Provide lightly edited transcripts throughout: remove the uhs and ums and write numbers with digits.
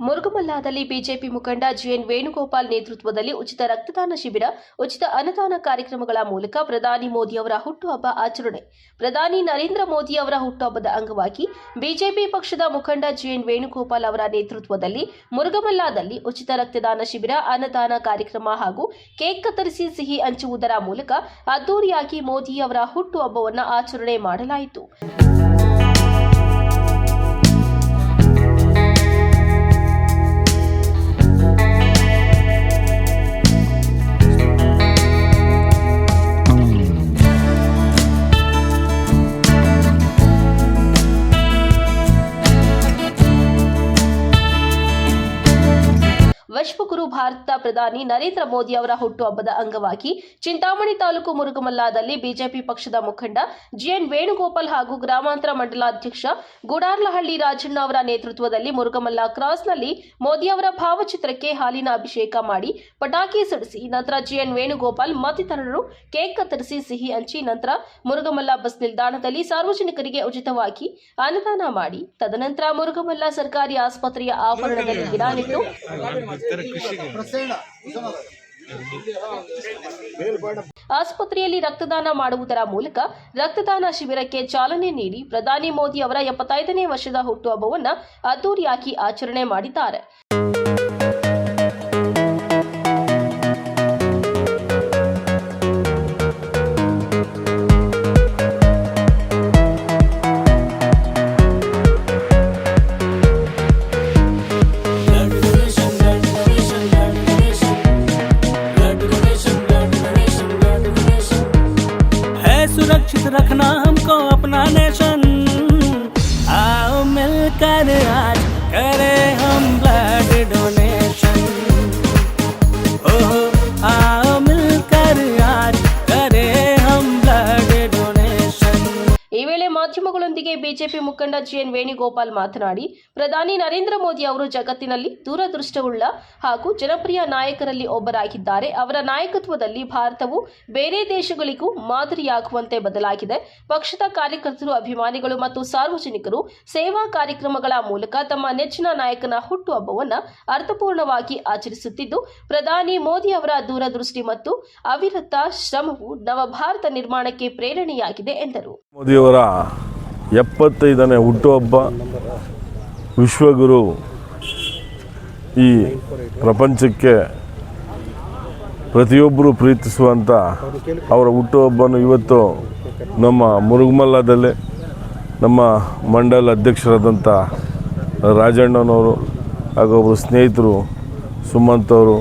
ಮುರುಗಮಲ್ಲಾದಲ್ಲಿ BJP ಮುಖಂಡ GN Venugopal ನೇತೃತ್ವದಲ್ಲಿ ಉಚಿತ ರಕ್ತದಾನ ಶಿಬಿರ, ಉಚಿತ ಅನ್ನದಾನ ಕಾರ್ಯಕ್ರಮಗಳ ಮೂಲಕ ಪ್ರಧಾನಿ ಮೋದಿ ಅವರ ಹುಟ್ಟುಹಬ್ಬ ಆಚರಣೆ. ಪ್ರಧಾನಿ ನರೇಂದ್ರ ಮೋದಿ ಅವರ ಹುಟ್ಟುಹಬ್ಬದ ಅಂಗವಾಗಿ ಬಿಜೆಪಿ ಪಕ್ಷದ ಮುಖಂಡ ಜಿಎನ್ ವೇಣುಗೋಪಾಲ್ ಅವರ ನೇತೃತ್ವದಲ್ಲಿ ಮುರುಗಮಲ್ಲಾದಲ್ಲಿ ಉಚಿತ ರಕ್ತದಾನ ಶಿಬಿರ, ಅನ್ನದಾನ ಕಾರ್ಯಕ್ರಮ ಹಾಗೂ ಕೇಕ್ ಕತ್ತರಿಸಿ ಸಿಹಿ ಹಂಚುವುದರ ಮೂಲಕ ಅದ್ದೂರಿಯಾಗಿ ಮೋದಿ ಅವರ ಹುಟ್ಟುಹಬ್ಬವನ್ನು ಆಚರಣೆ ಮಾಡಲಾಯಿತು. ವಿಶ್ವಗುರು ಭಾರತ ಪ್ರಧಾನಿ ನರೇಂದ್ರ ಮೋದಿ ಅವರ ಹುಟ್ಟುಹಬ್ಬದ ಅಂಗವಾಗಿ ಚಿಂತಾಮಣಿ ತಾಲೂಕು ಮುರುಗಮಲ್ಲಾದಲ್ಲಿ ಬಿಜೆಪಿ ಪಕ್ಷದ ಮುಖಂಡ ಜಿಎನ್ ವೇಣುಗೋಪಾಲ್ ಹಾಗೂ ಗ್ರಾಮಾಂತರ ಮಂಡಲಾಧ್ಯಕ್ಷ ಗುಡಾರ್ಲಹಳ್ಳಿ ರಾಜಣ್ಣ ಅವರ ನೇತೃತ್ವದಲ್ಲಿ ಮುರುಗಮಲ್ಲ ಕ್ರಾಸ್ನಲ್ಲಿ ಮೋದಿ ಅವರ ಭಾವಚಿತ್ರಕ್ಕೆ ಹಾಲಿನ ಅಭಿಷೇಕ ಮಾಡಿ ಪಟಾಕಿ ಸಿಡಿಸಿ ನಂತರ ಜಿಎನ್ ವೇಣುಗೋಪಾಲ್ ಮತ್ತಿತರರು ಕೇಕ್ ಕತ್ತರಿಸಿ ಸಿಹಿ ಹಂಚಿ ನಂತರ ಮುರುಗಮಲ್ಲ ಬಸ್ ನಿಲ್ದಾಣದಲ್ಲಿ ಸಾರ್ವಜನಿಕರಿಗೆ ಉಚಿತವಾಗಿ ಅನ್ನದಾನ ಮಾಡಿ ತದನಂತರ ಮುರುಗಮಲ್ಲ ಸರ್ಕಾರಿ ಆಸ್ಪತ್ರೆಯ ಆವರಣದಲ್ಲಿ ಗಿಡ ನೆಟ್ಟು ಆಸ್ಪತ್ರೆಯಲ್ಲಿ ರಕ್ತದಾನ ಮಾಡುವುದರ ಮೂಲಕ ರಕ್ತದಾನ ಶಿಬಿರಕ್ಕೆ ಚಾಲನೆ ನೀಡಿ ಪ್ರಧಾನಿ ಮೋದಿ ಅವರ 75ನೇ ವರ್ಷದ ಹುಟ್ಟುಹಬ್ಬವನ್ನು ಅದ್ದೂರಿಯಾಗಿ ಆಚರಣೆ ಮಾಡಿದ್ದಾರೆ. सुरक्षित रखना हमको अपना नेशन, आओ मिलकर आज करें हम ब्लड डोनेशन, आओ मिलकर आज करें हम ब्लड डोनेशन. ಈ ವೇಳೆ ಮಾಧ್ಯಮಗಳೊಂದಿಗೆ ಬಿಜೆಪಿ ಮುಖಂಡ ಜಿಎನ್ ವೇಣುಗೋಪಾಲ್ ಮಾತನಾಡಿ, ಪ್ರಧಾನಿ ನರೇಂದ್ರ ಮೋದಿ ಅವರು ಜಗತ್ತಿನಲ್ಲಿ ದೂರದೃಷ್ಟವುಳ್ಳ ಹಾಗೂ ಜನಪ್ರಿಯ ನಾಯಕರಲ್ಲಿ ಒಬ್ಬರಾಗಿದ್ದಾರೆ. ಅವರ ನಾಯಕತ್ವದಲ್ಲಿ ಭಾರತವು ಬೇರೆ ದೇಶಗಳಿಗೂ ಮಾದರಿಯಾಗುವಂತೆ ಬದಲಾಗಿದೆ. ಪಕ್ಷದ ಕಾರ್ಯಕರ್ತರು, ಅಭಿಮಾನಿಗಳು ಮತ್ತು ಸಾರ್ವಜನಿಕರು ಸೇವಾ ಕಾರ್ಯಕ್ರಮಗಳ ಮೂಲಕ ತಮ್ಮ ನೆಚ್ಚಿನ ನಾಯಕನ ಹುಟ್ಟುಹಬ್ಬವನ್ನು ಅರ್ಥಪೂರ್ಣವಾಗಿ ಆಚರಿಸುತ್ತಿದ್ದು, ಪ್ರಧಾನಿ ಮೋದಿ ಅವರ ದೂರದೃಷ್ಟಿ ಮತ್ತು ಅವಿರತ ಶ್ರಮವು ನವಭಾರತ ನಿರ್ಮಾಣಕ್ಕೆ ಪ್ರೇರಣೆಯಾಗಿದೆ ಎಂದರು. ಮೋದಿಯವರ 75ನೇ ಹುಟ್ಟುಹಬ್ಬ ವಿಶ್ವಗುರು ಈ ಪ್ರಪಂಚಕ್ಕೆ ಪ್ರತಿಯೊಬ್ಬರು ಪ್ರೀತಿಸುವಂಥ ಅವರ ಹುಟ್ಟುಹಬ್ಬವನ್ನು ಇವತ್ತು ನಮ್ಮ ಮುರುಗಮಲ್ಲದಲ್ಲೇ ನಮ್ಮ ಮಂಡಲ ಅಧ್ಯಕ್ಷರಾದಂಥ ರಾಜಣ್ಣನವರು ಹಾಗೂ ಒಬ್ಬರು ಸ್ನೇಹಿತರು ಸುಮಂತ್ ಅವರು,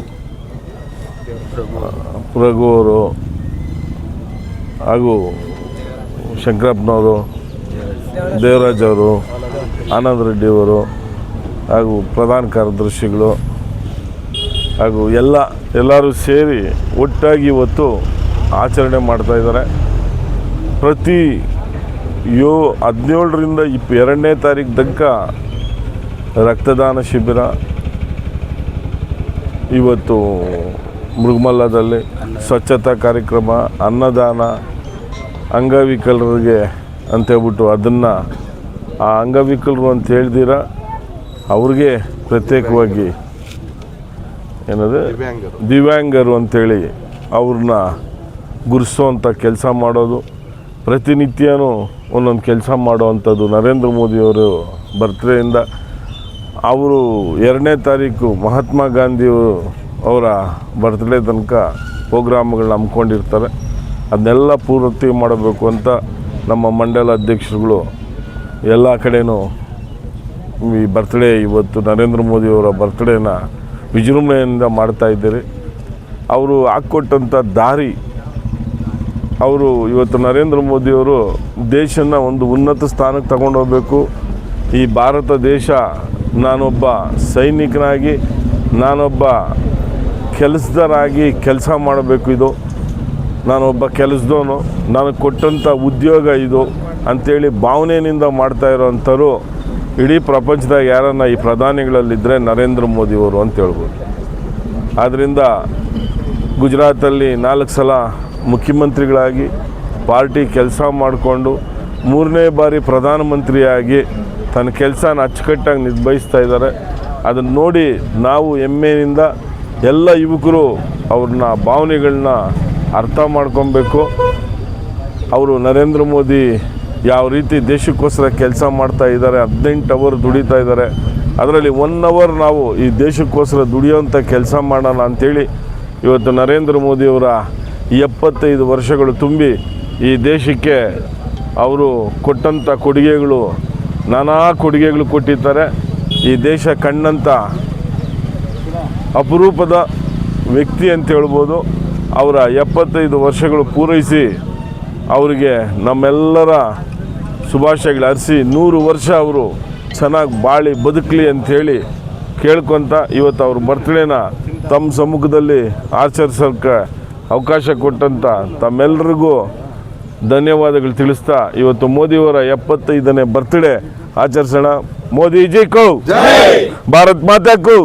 ರಘು ಅವರು ಹಾಗೂ ಶಂಕರಪ್ಪನವರು, ದೇವರಾಜ್ ಅವರು, ಆನಂದ್ ರೆಡ್ಡಿ ಅವರು ಹಾಗೂ ಪ್ರಧಾನ ಕಾರ್ಯದರ್ಶಿಗಳು ಹಾಗೂ ಎಲ್ಲರೂ ಸೇರಿ ಒಟ್ಟಾಗಿ ಇವತ್ತು ಆಚರಣೆ ಮಾಡ್ತಾಯಿದ್ದಾರೆ. ಪ್ರತಿ 17ರಿಂದ 22ನೇ ತಾರೀಕು ತನಕ ರಕ್ತದಾನ ಶಿಬಿರ ಇವತ್ತು ಮುರುಗಮಲ್ಲದಲ್ಲಿ ಸ್ವಚ್ಛತಾ ಕಾರ್ಯಕ್ರಮ, ಅನ್ನದಾನ, ಅಂಗವಿಕಲರಿಗೆ ಅಂತೇಳ್ಬಿಟ್ಟು ಅದನ್ನು ಆ ಅಂಗವಿಕಲರು ಅಂತ ಹೇಳ್ದಿರ ಅವ್ರಿಗೆ ಪ್ರತ್ಯೇಕವಾಗಿ ಏನದು ದಿವ್ಯಾಂಗರು ಅಂಥೇಳಿ ಅವ್ರನ್ನ ಗುರುತಿಸೋವಂಥ ಕೆಲಸ ಮಾಡೋದು, ಪ್ರತಿನಿತ್ಯನೂ ಒಂದೊಂದು ಕೆಲಸ ಮಾಡೋವಂಥದ್ದು. ನರೇಂದ್ರ ಮೋದಿಯವರು ಬರ್ತ್ಡೇಯಿಂದ ಅವರು 2ನೇ ತಾರೀಕು ಮಹಾತ್ಮ ಗಾಂಧಿಯವರು ಅವರ ಬರ್ತ್ಡೇ ತನಕ ಪ್ರೋಗ್ರಾಮ್ಗಳನ್ನ ಹಮ್ಮಿಕೊಂಡಿರ್ತಾರೆ. ಅದನ್ನೆಲ್ಲ ಪೂರ್ತಿ ಮಾಡಬೇಕು ಅಂತ ನಮ್ಮ ಮಂಡಲ ಅಧ್ಯಕ್ಷರುಗಳು ಎಲ್ಲ ಕಡೆಯೂ ಈ ಬರ್ತ್ಡೇ ಇವತ್ತು ನರೇಂದ್ರ ಮೋದಿಯವರ ಬರ್ತ್ಡೇನ ವಿಜೃಂಭಣೆಯಿಂದ ಮಾಡ್ತಾಯಿದ್ದೀರಿ. ಅವರು ಹಾಕ್ಕೊಟ್ಟಂಥ ದಾರಿ, ಅವರು ಇವತ್ತು ನರೇಂದ್ರ ಮೋದಿಯವರು ದೇಶನ ಒಂದು ಉನ್ನತ ಸ್ಥಾನಕ್ಕೆ ತಗೊಂಡೋಗ್ಬೇಕು. ಈ ಭಾರತ ದೇಶ ನಾನೊಬ್ಬ ಸೈನಿಕನಾಗಿ, ನಾನೊಬ್ಬ ಕೆಲಸದರಾಗಿ ಕೆಲಸ ಮಾಡಬೇಕು, ಇದು ನಾನೊಬ್ಬ ಕೆಲಸದವನು, ನನಗೆ ಕೊಟ್ಟಂಥ ಉದ್ಯೋಗ ಇದು ಅಂಥೇಳಿ ಭಾವನೆಯಿಂದ ಮಾಡ್ತಾ ಇರೋವಂಥವ್ರು ಇಡೀ ಪ್ರಪಂಚದಾಗ ಯಾರನ್ನ ಈ ಪ್ರಧಾನಿಗಳಲ್ಲಿದ್ದರೆ ನರೇಂದ್ರ ಮೋದಿಯವರು ಅಂತ ಹೇಳ್ಬೋದು. ಆದ್ದರಿಂದ ಗುಜರಾತಲ್ಲಿ 4 ಸಲ ಮುಖ್ಯಮಂತ್ರಿಗಳಾಗಿ ಪಾರ್ಟಿ ಕೆಲಸ ಮಾಡಿಕೊಂಡು 3ನೇ ಬಾರಿ ಪ್ರಧಾನಮಂತ್ರಿಯಾಗಿ ತನ್ನ ಕೆಲಸನ ಅಚ್ಚುಕಟ್ಟಾಗಿ ನಿರ್ವಹಿಸ್ತಾ ಇದ್ದಾರೆ. ಅದನ್ನು ನೋಡಿ ನಾವು ಹೆಮ್ಮೆಯಿಂದ ಎಲ್ಲ ಯುವಕರು ಅವ್ರನ್ನ ಭಾವನೆಗಳನ್ನ ಅರ್ಥ ಮಾಡ್ಕೊಬೇಕು. ಅವರು ನರೇಂದ್ರ ಮೋದಿ ಯಾವ ರೀತಿ ದೇಶಕ್ಕೋಸ್ಕರ ಕೆಲಸ ಮಾಡ್ತಾ ಇದ್ದಾರೆ, 18 ಅವರ್ ದುಡಿತಾ ಇದ್ದಾರೆ, ಅದರಲ್ಲಿ 1 ಅವರ್ ನಾವು ಈ ದೇಶಕ್ಕೋಸ್ಕರ ದುಡಿಯೋಂಥ ಕೆಲಸ ಮಾಡೋಣ ಅಂಥೇಳಿ ಇವತ್ತು ನರೇಂದ್ರ ಮೋದಿಯವರ 75 ವರ್ಷಗಳು ತುಂಬಿ ಈ ದೇಶಕ್ಕೆ ಅವರು ಕೊಟ್ಟಂಥ ಕೊಡುಗೆಗಳು ನಾನಾ ಕೊಡುಗೆಗಳು ಕೊಟ್ಟಿದ್ದಾರೆ. ಈ ದೇಶ ಕಂಡಂಥ ಅಪರೂಪದ ವ್ಯಕ್ತಿ ಅಂತ ಹೇಳ್ಬೋದು. ಅವರ 75 ವರ್ಷಗಳು ಪೂರೈಸಿ ಅವರಿಗೆ ನಮ್ಮೆಲ್ಲರ ಶುಭಾಶಯಗಳು ಅರ್ಸಿ 100 ವರ್ಷ ಅವರು ಚೆನ್ನಾಗಿ ಬಾಳಿ ಬದುಕಲಿ ಅಂಥೇಳಿ ಕೇಳ್ಕೊತ ಇವತ್ತು ಅವ್ರ ಬರ್ತ್ಡೇನ ತಮ್ಮ ಸಮ್ಮುಖದಲ್ಲಿ ಆಚರಿಸೋಕ್ಕೆ ಅವಕಾಶ ಕೊಟ್ಟಂಥ ತಮ್ಮೆಲ್ಲರಿಗೂ ಧನ್ಯವಾದಗಳು ತಿಳಿಸ್ತಾ ಇವತ್ತು ಮೋದಿಯವರ 75ನೇ ಬರ್ತ್ಡೇ ಆಚರಿಸೋಣ. ಮೋದಿಜಿ ಕೋ ಭಾರತ್ ಮಾತಾ ಕೋ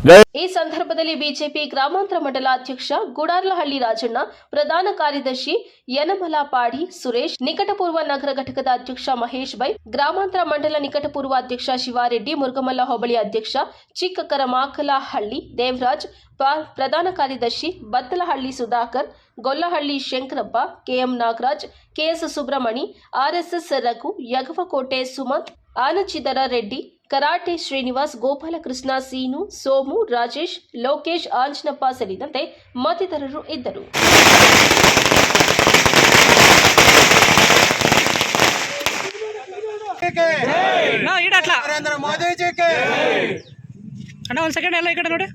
ಜೈ. ಈ ಸಂದರ್ಭದಲ್ಲಿ ಬಿಜೆಪಿ ಗ್ರಾಮಾಂತರ ಮಂಡಲ ಅಧ್ಯಕ್ಷ ಗುಡಾರ್ಲಹಳ್ಳಿ ರಾಜಣ್ಣ, ಪ್ರಧಾನ ಕಾರ್ಯದರ್ಶಿ ಯನಮಲಪಾಡಿ ಸುರೇಶ್, ನಿಕಟಪೂರ್ವ ನಗರ ಘಟಕದ ಅಧ್ಯಕ್ಷ ಮಹೇಶ್ ಬೈ, ಗ್ರಾಮಾಂತರ ಮಂಡಲ ನಿಕಟಪೂರ್ವ ಅಧ್ಯಕ್ಷ ಶಿವಾರೆಡ್ಡಿ, ಮುರುಗಮಲ್ಲ ಹೋಬಳಿ ಅಧ್ಯಕ್ಷ ಚಿಕ್ಕಕರಮಾಕಲಹಳ್ಳಿ ದೇವರಾಜ್, ಪ್ರಧಾನ ಕಾರ್ಯದರ್ಶಿ Battalahalli Sudhakar, Gollahalli Shankarappa, KM Nagaraj, KS Subramani, RSS Raghu, Yagavakote Sumanth, Anachidara Reddy, karate Srinivas, Gopalakrishna, Seenu, Somu, Rajesh, Lokesh, Anjanappa ಸೇರಿದಂತೆ ಮತ್ತಿತರರು ಇದ್ದರು. ನರೇಂದ್ರ ಮೋದಿಜಿ ಕೆ ಅಣ್ಣ ಒಂದು ಸೆಕೆಂಡ್ ಎಲ್ಲ ಈ ಕಡೆ ನೋಡಿ.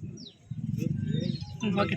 ಓಕೆ